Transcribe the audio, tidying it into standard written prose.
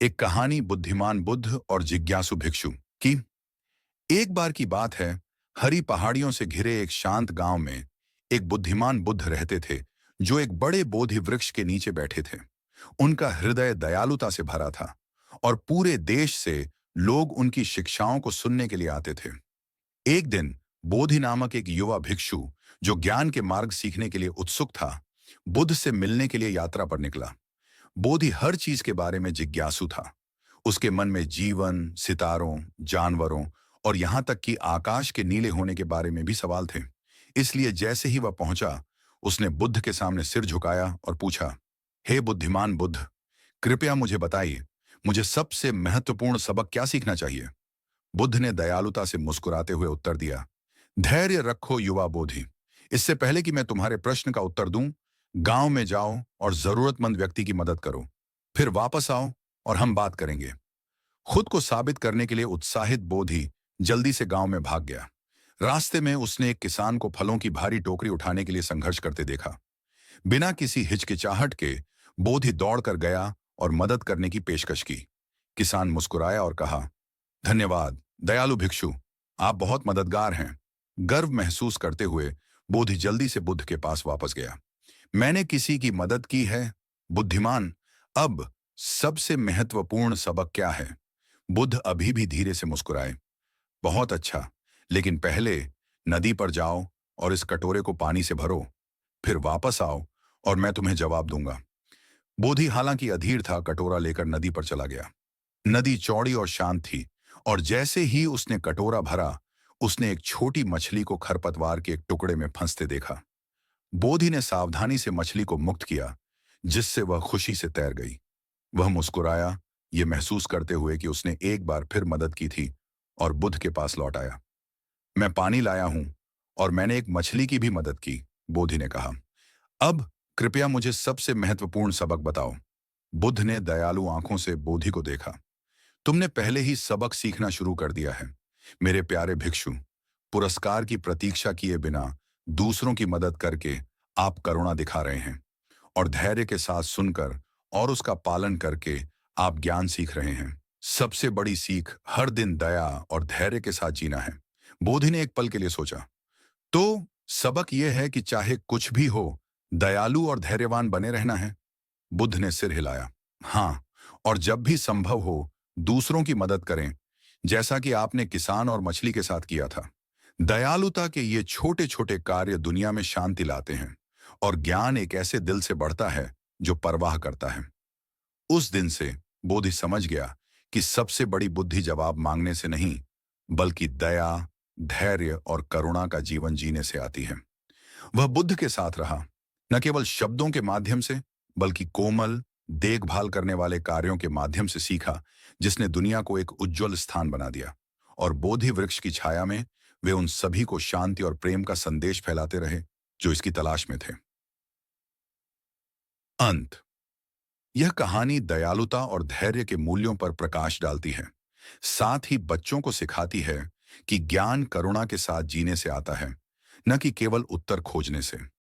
एक कहानी बुद्धिमान बुद्ध और जिज्ञासु भिक्षु की। एक बार की बात है, हरी पहाड़ियों से घिरे एक शांत गांव में एक बुद्धिमान बुद्ध रहते थे, जो एक बड़े बोधि वृक्ष के नीचे बैठे थे। उनका हृदय दयालुता से भरा था और पूरे देश से लोग उनकी शिक्षाओं को सुनने के लिए आते थे। एक दिन बोधि नामक एक युवा भिक्षु, जो ज्ञान के मार्ग सीखने के लिए उत्सुक था, बुद्ध से मिलने के लिए यात्रा पर निकला। बोधि हर चीज के बारे में जिज्ञासु था। उसके मन में जीवन, सितारों, जानवरों और यहां तक कि आकाश के नीले होने के बारे में भी सवाल थे। इसलिए जैसे ही वह पहुंचा, उसने बुद्ध के सामने सिर झुकाया और पूछा, हे बुद्धिमान बुद्ध, कृपया मुझे बताइए, मुझे सबसे महत्वपूर्ण सबक क्या सीखना चाहिए? बुद्ध ने दयालुता से मुस्कुराते हुए उत्तर दिया, धैर्य रखो युवा बोधि। इससे पहले कि मैं तुम्हारे प्रश्न का उत्तर दूं, गांव में जाओ और जरूरतमंद व्यक्ति की मदद करो। फिर वापस आओ और हम बात करेंगे। खुद को साबित करने के लिए उत्साहित बोधि जल्दी से गांव में भाग गया। रास्ते में उसने एक किसान को फलों की भारी टोकरी उठाने के लिए संघर्ष करते देखा। बिना किसी हिचकिचाहट के बोधि दौड़कर गया और मदद करने की पेशकश की। किसान मुस्कुराया और कहा, धन्यवाद दयालु भिक्षु, आप बहुत मददगार हैं। गर्व महसूस करते हुए बोधि जल्दी से बुद्ध के पास वापस गया। मैंने किसी की मदद की है, बुद्धिमान। अब सबसे महत्वपूर्ण सबक क्या है? बुद्ध अभी भी धीरे से मुस्कुराए। बहुत अच्छा, लेकिन पहले नदी पर जाओ और इस कटोरे को पानी से भरो। फिर वापस आओ और मैं तुम्हें जवाब दूंगा। बोधि हालांकि अधीर था, कटोरा लेकर नदी पर चला गया। नदी चौड़ी और शांत थी, और जैसे ही उसने कटोरा भरा, उसने एक छोटी मछली को खरपतवार के एक टुकड़े में फंसते देखा। बोधि ने सावधानी से मछली को मुक्त किया, जिससे वह खुशी से तैर गई। वह मुस्कुराया, ये महसूस करते हुए कि उसने एक बार फिर मदद की थी, और बुद्ध के पास लौट आया। मैं पानी लाया हूं और मैंने एक मछली की भी मदद की, बोधि ने कहा। अब कृपया मुझे सबसे महत्वपूर्ण सबक बताओ। बुद्ध ने दयालु आंखों से बोधि को देखा। तुमने पहले ही सबक सीखना शुरू कर दिया है, मेरे प्यारे भिक्षु। पुरस्कार की प्रतीक्षा किए बिना दूसरों की मदद करके आप करुणा दिखा रहे हैं, और धैर्य के साथ सुनकर और उसका पालन करके आप ज्ञान सीख रहे हैं। सबसे बड़ी सीख हर दिन दया और धैर्य के साथ जीना है। बोधि ने एक पल के लिए सोचा, तो सबक यह है कि चाहे कुछ भी हो, दयालु और धैर्यवान बने रहना है। बुद्ध ने सिर हिलाया, हाँ, और जब भी संभव हो दूसरों की मदद करें, जैसा कि आपने किसान और मछली के साथ किया था। दयालुता के ये छोटे छोटे कार्य दुनिया में शांति लाते हैं, और ज्ञान एक ऐसे दिल से बढ़ता है जो परवाह करता है। उस दिन से बोधि समझ गया कि सबसे बड़ी बुद्धि जवाब मांगने से नहीं, बल्कि दया, धैर्य और करुणा का जीवन जीने से आती है। वह बुद्ध के साथ रहा, न केवल शब्दों के माध्यम से, बल्कि कोमल, देखभाल करने वाले कार्यों के माध्यम से सीखा, जिसने दुनिया को एक उज्जवल स्थान बना दिया। और बोधि वृक्ष की छाया में वे उन सभी को शांति और प्रेम का संदेश फैलाते रहे, जो इसकी तलाश में थे। अंत। यह कहानी दयालुता और धैर्य के मूल्यों पर प्रकाश डालती है। साथ ही बच्चों को सिखाती है कि ज्ञान करुणा के साथ जीने से आता है, न कि केवल उत्तर खोजने से।